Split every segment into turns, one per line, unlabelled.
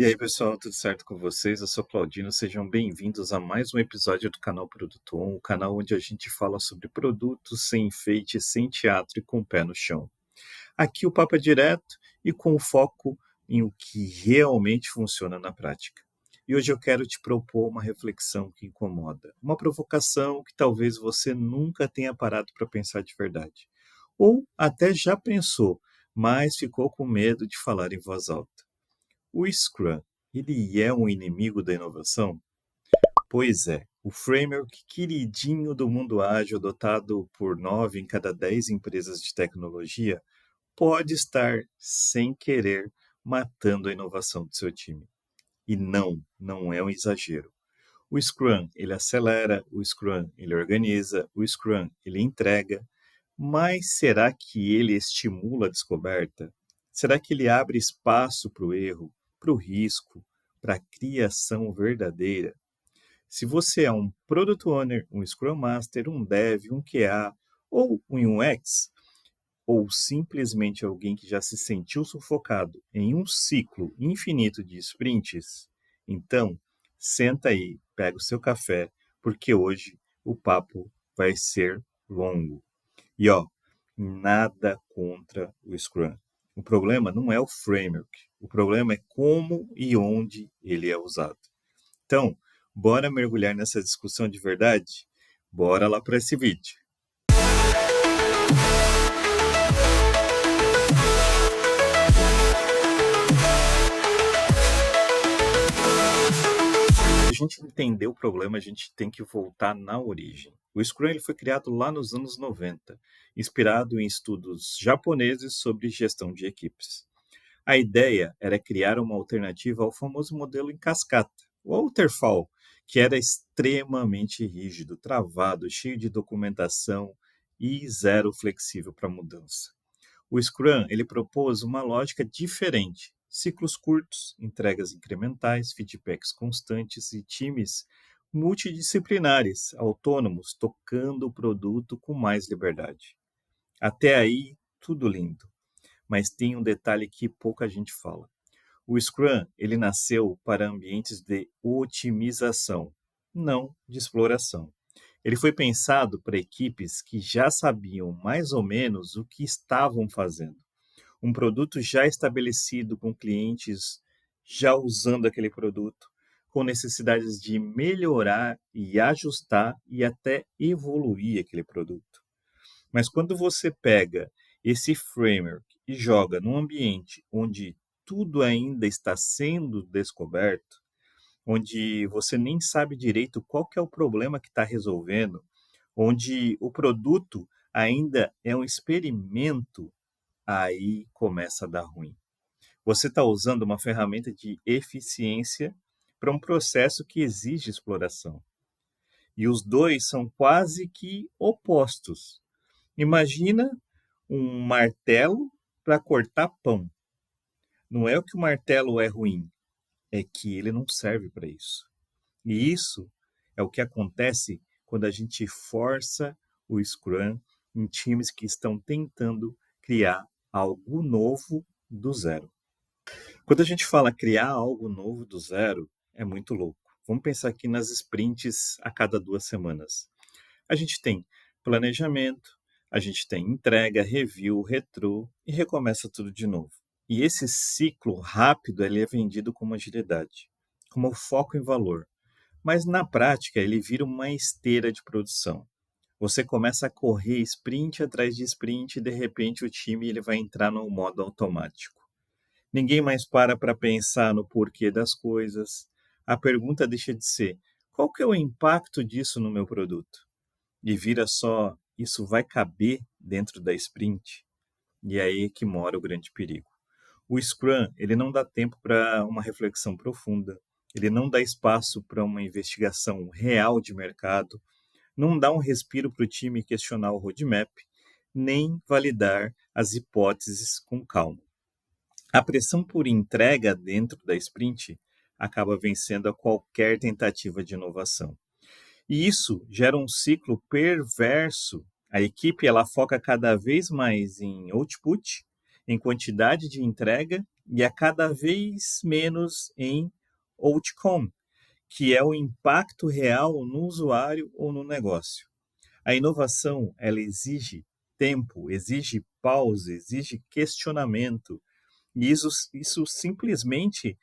E aí, pessoal, tudo certo com vocês? Eu sou Claudino, sejam bem-vindos a mais um episódio do canal Produto On, o canal onde a gente fala sobre produtos sem enfeite, sem teatro e com o pé no chão. Aqui o papo é direto e com foco em o que realmente funciona na prática. E hoje eu quero te propor uma reflexão que incomoda, uma provocação que talvez você nunca tenha parado para pensar de verdade. Ou até já pensou, mas ficou com medo de falar em voz alta. O Scrum, ele é um inimigo da inovação? Pois é, o framework queridinho do mundo ágil, adotado por 9 em cada 10 empresas de tecnologia, pode estar, sem querer, matando a inovação do seu time. E não é um exagero. O Scrum, ele acelera, o Scrum, ele organiza, o Scrum, ele entrega, mas será que ele estimula a descoberta? Será que ele abre espaço para o erro, para o risco, para a criação verdadeira? Se você é um Product Owner, um Scrum Master, um Dev, um QA ou um UX, ou simplesmente alguém que já se sentiu sufocado em um ciclo infinito de sprints, então senta aí, pega o seu café, porque hoje o papo vai ser longo. E ó, nada contra o Scrum. O problema não é o framework, o problema é como e onde ele é usado. Então, bora mergulhar nessa discussão de verdade? Bora lá para esse vídeo. Para a gente entender o problema, a gente tem que voltar na origem. O Scrum ele foi criado lá nos anos 90, inspirado em estudos japoneses sobre gestão de equipes. A ideia era criar uma alternativa ao famoso modelo em cascata, o waterfall, que era extremamente rígido, travado, cheio de documentação e zero flexível para mudança. O Scrum ele propôs uma lógica diferente: ciclos curtos, entregas incrementais, feedbacks constantes e times multidisciplinares, autônomos, tocando o produto com mais liberdade. Até aí, tudo lindo, mas tem um detalhe que pouca gente fala. O Scrum, ele nasceu para ambientes de otimização, não de exploração. Ele foi pensado para equipes que já sabiam mais ou menos o que estavam fazendo. Um produto já estabelecido com clientes já usando aquele produto, com necessidades de melhorar e ajustar e até evoluir aquele produto. Mas quando você pega esse framework e joga num ambiente onde tudo ainda está sendo descoberto, onde você nem sabe direito qual que é o problema que está resolvendo, onde o produto ainda é um experimento, aí começa a dar ruim. Você está usando uma ferramenta de eficiência para um processo que exige exploração. E os dois são quase que opostos. Imagina um martelo para cortar pão. Não é o que o martelo é ruim, é que ele não serve para isso. E isso é o que acontece quando a gente força o Scrum em times que estão tentando criar algo novo do zero. Quando a gente fala criar algo novo do zero, é muito louco. Vamos pensar aqui nas sprints a cada 2 semanas. A gente tem planejamento, a gente tem entrega, review, retrô e recomeça tudo de novo. E esse ciclo rápido ele é vendido como agilidade, como foco em valor. Mas na prática ele vira uma esteira de produção. Você começa a correr sprint atrás de sprint e de repente o time ele vai entrar no modo automático. Ninguém mais para pensar no porquê das coisas. A pergunta deixa de ser: qual que é o impacto disso no meu produto? E vira só: isso vai caber dentro da sprint? E é aí que mora o grande perigo. O Scrum, ele não dá tempo para uma reflexão profunda, ele não dá espaço para uma investigação real de mercado, não dá um respiro para o time questionar o roadmap, nem validar as hipóteses com calma. A pressão por entrega dentro da sprint acaba vencendo a qualquer tentativa de inovação. E isso gera um ciclo perverso. A equipe ela foca cada vez mais em output, em quantidade de entrega e a cada vez menos em outcome, que é o impacto real no usuário ou no negócio. A inovação, ela exige tempo, exige pausa, exige questionamento. E isso simplesmente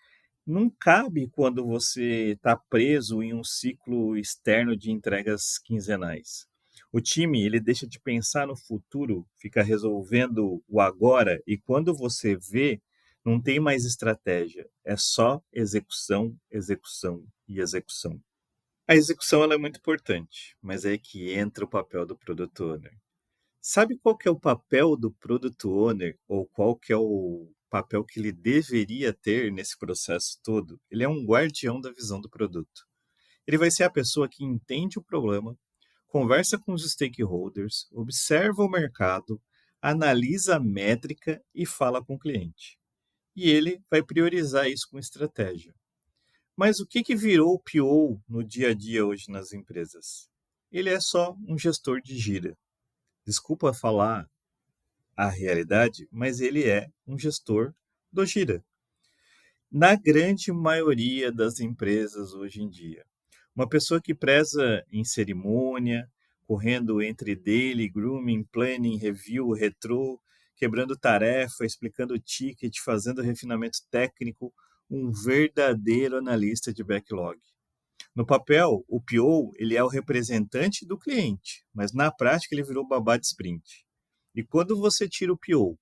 não cabe quando você está preso em um ciclo externo de entregas quinzenais. O time, ele deixa de pensar no futuro, fica resolvendo o agora, e quando você vê, não tem mais estratégia, é só execução, execução e execução. A execução ela é muito importante, mas é aí que entra o papel do Product Owner. Sabe qual que é o papel do Product Owner, ou qual que é o papel que ele deveria ter nesse processo todo? Ele é um guardião da visão do produto. Ele vai ser a pessoa que entende o problema, conversa com os stakeholders, observa o mercado, analisa a métrica e fala com o cliente. E ele vai priorizar isso com estratégia. Mas o que virou o PO no dia a dia hoje nas empresas? Ele é só um gestor de gira. Desculpa falar a realidade, mas ele é um gestor do gira. Na grande maioria das empresas hoje em dia. Uma pessoa que preza em cerimônia, correndo entre daily, grooming, planning, review, retro, quebrando tarefa, explicando ticket, fazendo refinamento técnico, um verdadeiro analista de backlog. No papel, o PO ele é o representante do cliente, mas na prática ele virou babá de sprint. E quando você tira o PO,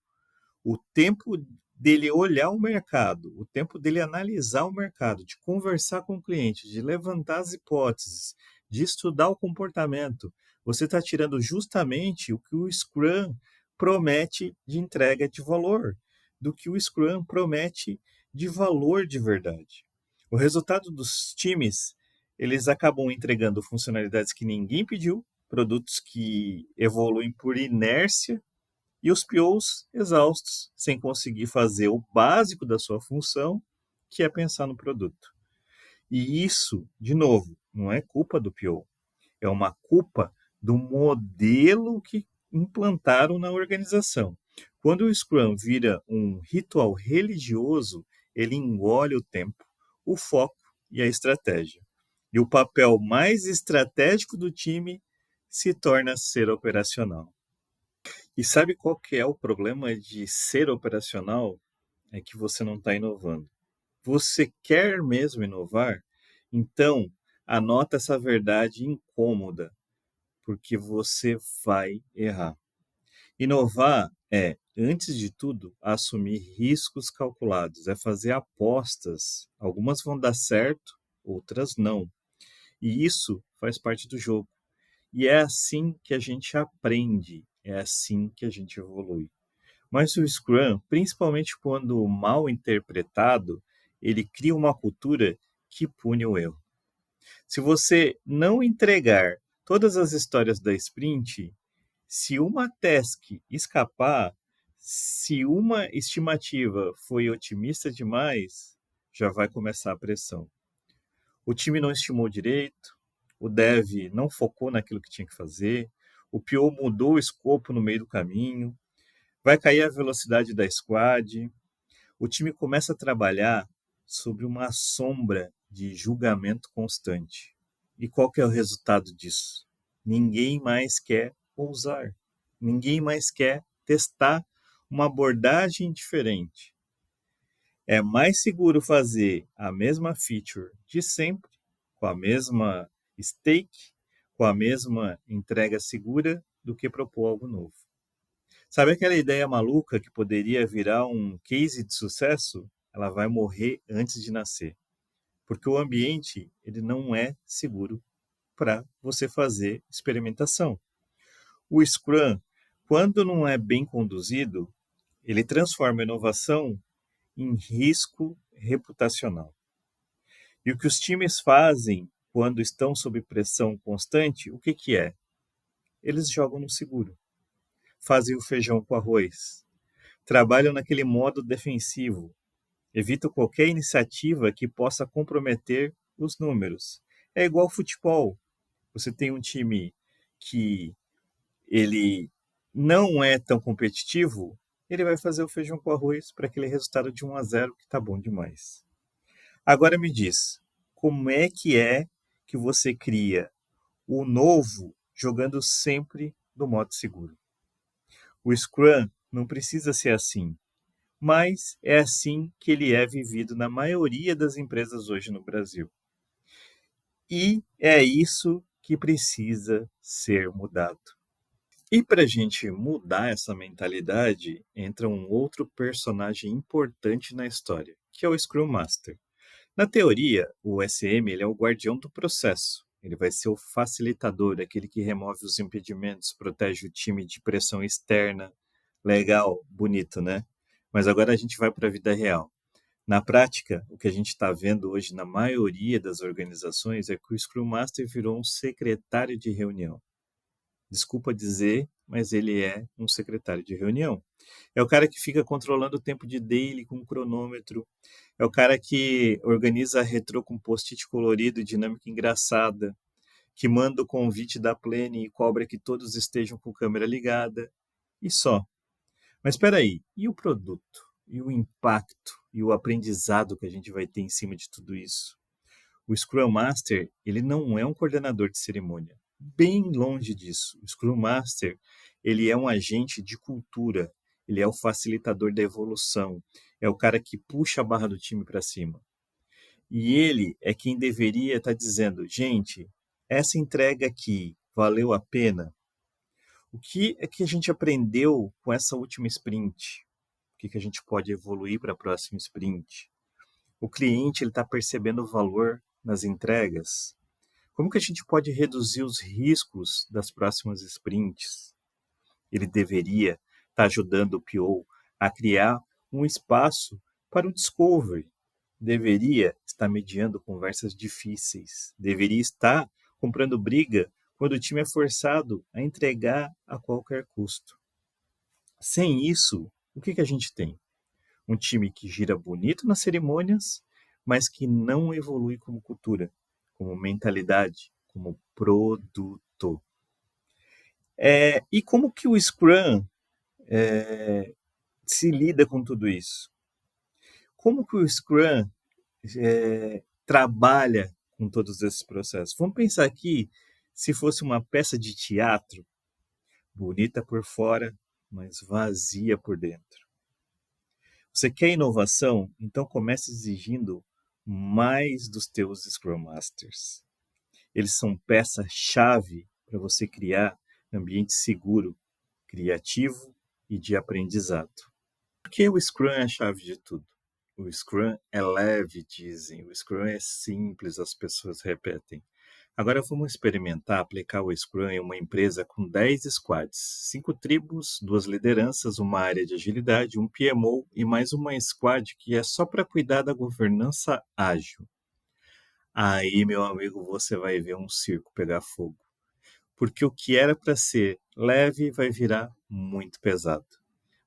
o tempo dele olhar o mercado, o tempo dele analisar o mercado, de conversar com o cliente, de levantar as hipóteses, de estudar o comportamento, você está tirando justamente o que o Scrum promete de entrega de valor, do que o Scrum promete de valor de verdade. O resultado dos times, eles acabam entregando funcionalidades que ninguém pediu, produtos que evoluem por inércia, e os POs exaustos, sem conseguir fazer o básico da sua função, que é pensar no produto. E isso, de novo, não é culpa do PO, é uma culpa do modelo que implantaram na organização. Quando o Scrum vira um ritual religioso, ele engole o tempo, o foco e a estratégia. E o papel mais estratégico do time se torna ser operacional. E sabe qual que é o problema de ser operacional? É que você não está inovando. Você quer mesmo inovar? Então, anota essa verdade incômoda, porque você vai errar. Inovar é, antes de tudo, assumir riscos calculados, é fazer apostas. Algumas vão dar certo, outras não. E isso faz parte do jogo. E é assim que a gente aprende, é assim que a gente evolui. Mas o Scrum, principalmente quando mal interpretado, ele cria uma cultura que pune o erro. Se você não entregar todas as histórias da sprint, se uma task escapar, se uma estimativa foi otimista demais, já vai começar a pressão. O time não estimou direito, o dev não focou naquilo que tinha que fazer, o PO mudou o escopo no meio do caminho, vai cair a velocidade da squad, o time começa a trabalhar sobre uma sombra de julgamento constante. E qual que é o resultado disso? Ninguém mais quer ousar, ninguém mais quer testar uma abordagem diferente. É mais seguro fazer a mesma feature de sempre, com a mesma stake, com a mesma entrega segura, do que propor algo novo. Sabe aquela ideia maluca que poderia virar um case de sucesso? Ela vai morrer antes de nascer, porque o ambiente ele não é seguro para você fazer experimentação. O Scrum, quando não é bem conduzido, ele transforma a inovação em risco reputacional. E o que os times fazem quando estão sob pressão constante, o que, que é? Eles jogam no seguro, fazem o feijão com arroz, trabalham naquele modo defensivo, evitam qualquer iniciativa que possa comprometer os números. É igual futebol. Você tem um time que ele não é tão competitivo, ele vai fazer o feijão com arroz para aquele resultado de 1-0 que está bom demais. Agora me diz, como é que você cria o novo jogando sempre no modo seguro? O Scrum não precisa ser assim, mas é assim que ele é vivido na maioria das empresas hoje no Brasil. E é isso que precisa ser mudado. E para a gente mudar essa mentalidade, entra um outro personagem importante na história, que é o Scrum Master. Na teoria, o SM ele é o guardião do processo. Ele vai ser o facilitador, aquele que remove os impedimentos, protege o time de pressão externa. Legal, bonito, né? Mas agora a gente vai para a vida real. Na prática, o que a gente está vendo hoje na maioria das organizações é que o Scrum Master virou um secretário de reunião. Desculpa dizer, mas ele é um secretário de reunião. É o cara que fica controlando o tempo de daily com um cronômetro. É o cara que organiza a retrô com post-it colorido e dinâmica engraçada, que manda o convite da Plane e cobra que todos estejam com câmera ligada. E só. Mas espera aí, e o produto? E o impacto? E o aprendizado que a gente vai ter em cima de tudo isso? O Scrum Master, ele não é um coordenador de cerimônia. Bem longe disso. O Scrum Master, ele é um agente de cultura. Ele é o facilitador da evolução. É o cara que puxa a barra do time para cima. E ele é quem deveria estar dizendo, gente, essa entrega aqui valeu a pena? O que é que a gente aprendeu com essa última sprint? O que a gente pode evoluir para a próxima sprint? O cliente está percebendo o valor nas entregas? Como que a gente pode reduzir os riscos das próximas sprints? Ele deveria estar ajudando o PO a criar um espaço para o discovery. Deveria estar mediando conversas difíceis. Deveria estar comprando briga quando o time é forçado a entregar a qualquer custo. Sem isso, o que a gente tem? Um time que gira bonito nas cerimônias, mas que não evolui como cultura, como mentalidade, como produto. E como que o Scrum se lida com tudo isso? Como que o Scrum trabalha com todos esses processos? Vamos pensar aqui se fosse uma peça de teatro, bonita por fora, mas vazia por dentro. Você quer inovação? Então comece exigindo mais dos teus Scrum Masters. Eles são peça-chave para você criar um ambiente seguro, criativo e de aprendizado. Porque o Scrum é a chave de tudo. O Scrum é leve, dizem. O Scrum é simples, as pessoas repetem. Agora vamos experimentar aplicar o Scrum em uma empresa com 10 squads, 5 tribos, 2 lideranças, uma área de agilidade, um PMO e mais uma squad que é só para cuidar da governança ágil. Aí, meu amigo, você vai ver um circo pegar fogo. Porque o que era para ser leve vai virar muito pesado.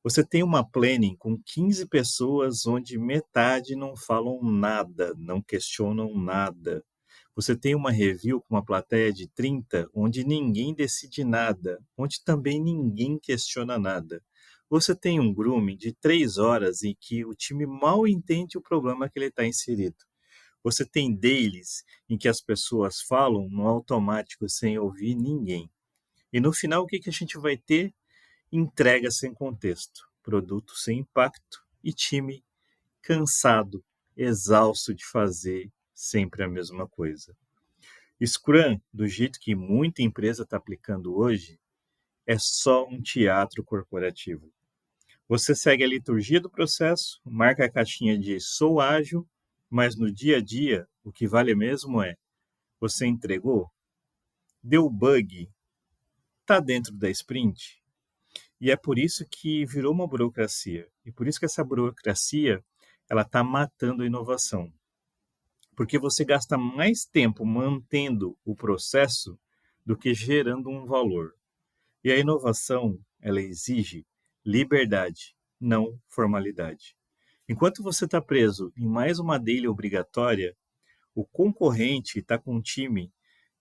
Você tem uma planning com 15 pessoas onde metade não falam nada, não questionam nada. Você tem uma review com uma plateia de 30, onde ninguém decide nada, onde também ninguém questiona nada. Você tem um grooming de 3 horas em que o time mal entende o problema que ele está inserido. Você tem dailies em que as pessoas falam no automático sem ouvir ninguém. E no final, o que a gente vai ter? Entrega sem contexto, produto sem impacto e time cansado, exausto de fazer sempre a mesma coisa. Scrum, do jeito que muita empresa está aplicando hoje, é só um teatro corporativo. Você segue a liturgia do processo, marca a caixinha de sou ágil, mas no dia a dia, o que vale mesmo é você entregou, deu bug, está dentro da sprint. E é por isso que virou uma burocracia. E por isso que essa burocracia ela está matando a inovação. Porque você gasta mais tempo mantendo o processo do que gerando um valor. E a inovação, ela exige liberdade, não formalidade. Enquanto você está preso em mais uma daily obrigatória, o concorrente está com um time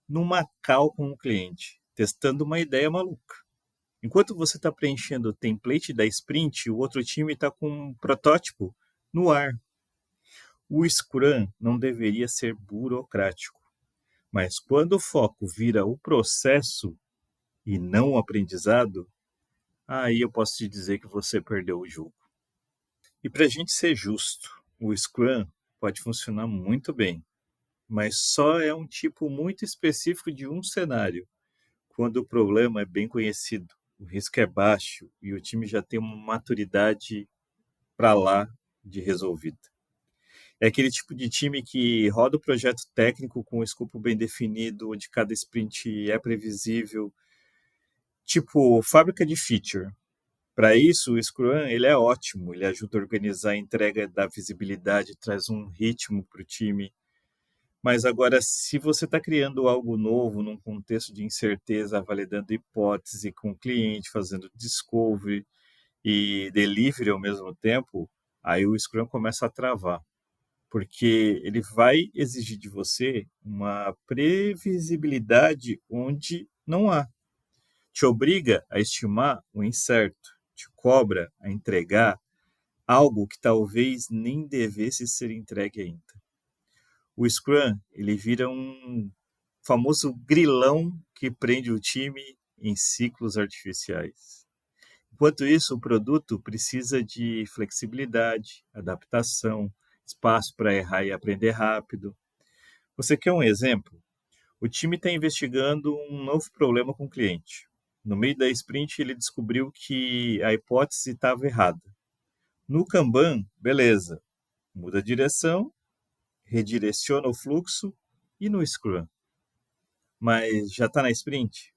numa call com o cliente, testando uma ideia maluca. Enquanto você está preenchendo o template da sprint, o outro time está com um protótipo no ar. O Scrum não deveria ser burocrático, mas quando o foco vira o processo e não o aprendizado, aí eu posso te dizer que você perdeu o jogo. E para a gente ser justo, o Scrum pode funcionar muito bem, mas só é um tipo muito específico de um cenário, quando o problema é bem conhecido, o risco é baixo e o time já tem uma maturidade para lá de resolvida. É aquele tipo de time que roda o projeto técnico com o escopo bem definido, onde cada sprint é previsível, tipo fábrica de feature. Para isso, o Scrum ele é ótimo, ele ajuda a organizar a entrega, dá visibilidade, traz um ritmo para o time. Mas agora, se você está criando algo novo num contexto de incerteza, validando hipótese com o cliente, fazendo discovery e delivery ao mesmo tempo, aí o Scrum começa a travar, porque ele vai exigir de você uma previsibilidade onde não há. Te obriga a estimar o incerto, te cobra a entregar algo que talvez nem devesse ser entregue ainda. O Scrum, ele vira um famoso grilão que prende o time em ciclos artificiais. Enquanto isso, o produto precisa de flexibilidade, adaptação, espaço para errar e aprender rápido. Você quer um exemplo? O time está investigando um novo problema com o cliente. No meio da sprint, ele descobriu que a hipótese estava errada. No Kanban, beleza, muda a direção, redireciona o fluxo e no Scrum. Mas já está na sprint?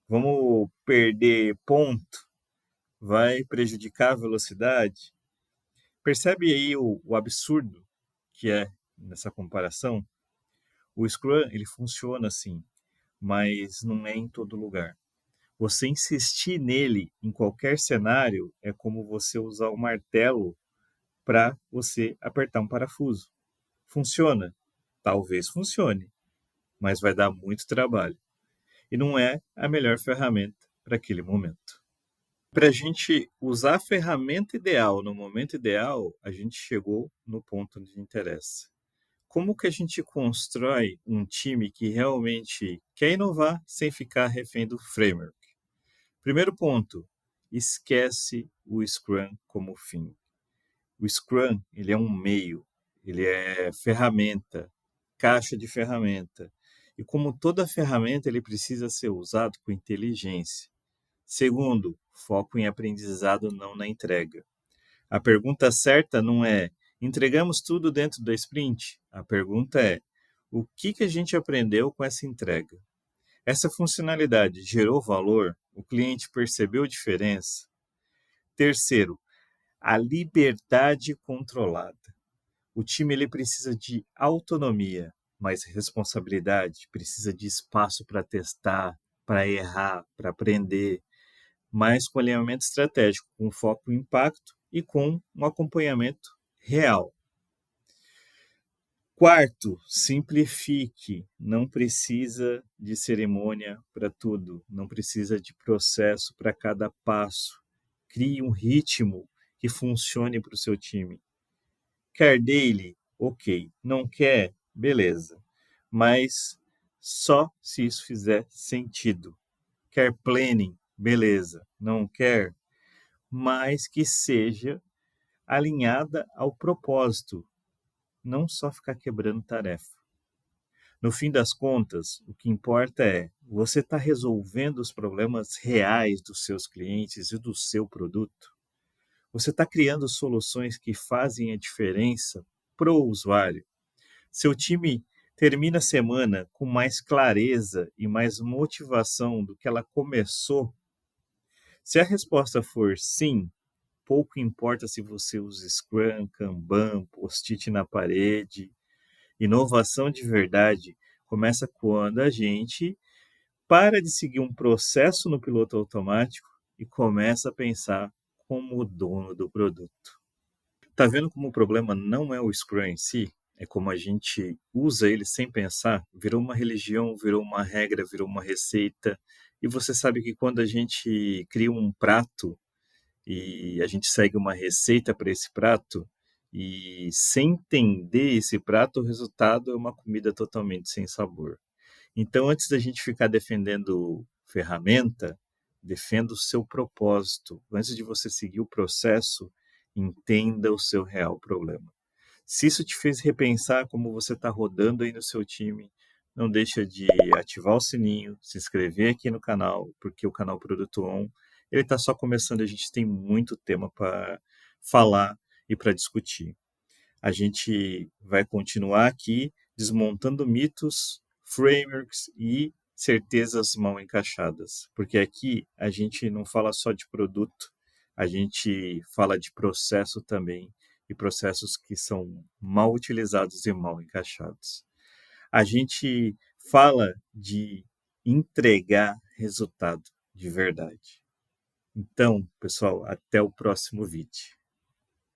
Vamos perder ponto? Vai prejudicar a velocidade? Percebe aí o absurdo que é nessa comparação? O Scrum ele funciona assim, mas não é em todo lugar. Você insistir nele em qualquer cenário é como você usar o martelo para você apertar um parafuso. Funciona? Talvez funcione, mas vai dar muito trabalho. E não é a melhor ferramenta para aquele momento. Para a gente usar a ferramenta ideal no momento ideal, a gente chegou no ponto onde interessa. Como que a gente constrói um time que realmente quer inovar sem ficar refém do framework? Primeiro ponto, esquece o Scrum como fim. O Scrum, ele é um meio, ele é ferramenta, caixa de ferramenta. E como toda ferramenta, ele precisa ser usado com inteligência. Segundo, foco em aprendizado, não na entrega. A pergunta certa não é: entregamos tudo dentro da sprint? A pergunta é: o que a gente aprendeu com essa entrega? Essa funcionalidade gerou valor? O cliente percebeu a diferença? Terceiro, a liberdade controlada. O time ele precisa de autonomia, mas responsabilidade, precisa de espaço para testar, para errar, para aprender, mas com alinhamento estratégico, com foco em impacto e com um acompanhamento real. Quarto, simplifique. Não precisa de cerimônia para tudo, não precisa de processo para cada passo. Crie um ritmo que funcione para o seu time. Quer daily? Ok. Não quer? Beleza. Mas só se isso fizer sentido. Quer planning? Beleza. Não quer? Mas que seja alinhada ao propósito, não só ficar quebrando tarefa. No fim das contas, o que importa é você está resolvendo os problemas reais dos seus clientes e do seu produto. Você está criando soluções que fazem a diferença para o usuário. Seu time termina a semana com mais clareza e mais motivação do que ela começou. Se a resposta for sim, pouco importa se você usa Scrum, Kanban, post-it na parede. Inovação de verdade começa quando a gente para de seguir um processo no piloto automático e começa a pensar como o dono do produto. Tá vendo como o problema não é o Scrum em si? É como a gente usa ele sem pensar, virou uma religião, virou uma regra, virou uma receita, E você sabe que quando a gente cria um prato e a gente segue uma receita para esse prato, e sem entender esse prato, o resultado é uma comida totalmente sem sabor. Então, antes da gente ficar defendendo ferramenta, defenda o seu propósito. Antes de você seguir o processo, entenda o seu real problema. Se isso te fez repensar como você está rodando aí no seu time, não deixa de ativar o sininho, se inscrever aqui no canal, porque o canal Produto On, ele está só começando, a gente tem muito tema para falar e para discutir. A gente vai continuar aqui desmontando mitos, frameworks e certezas mal encaixadas, porque aqui a gente não fala só de produto, a gente fala de processo também, e processos que são mal utilizados e mal encaixados. A gente fala de entregar resultado de verdade. Então, pessoal, até o próximo vídeo.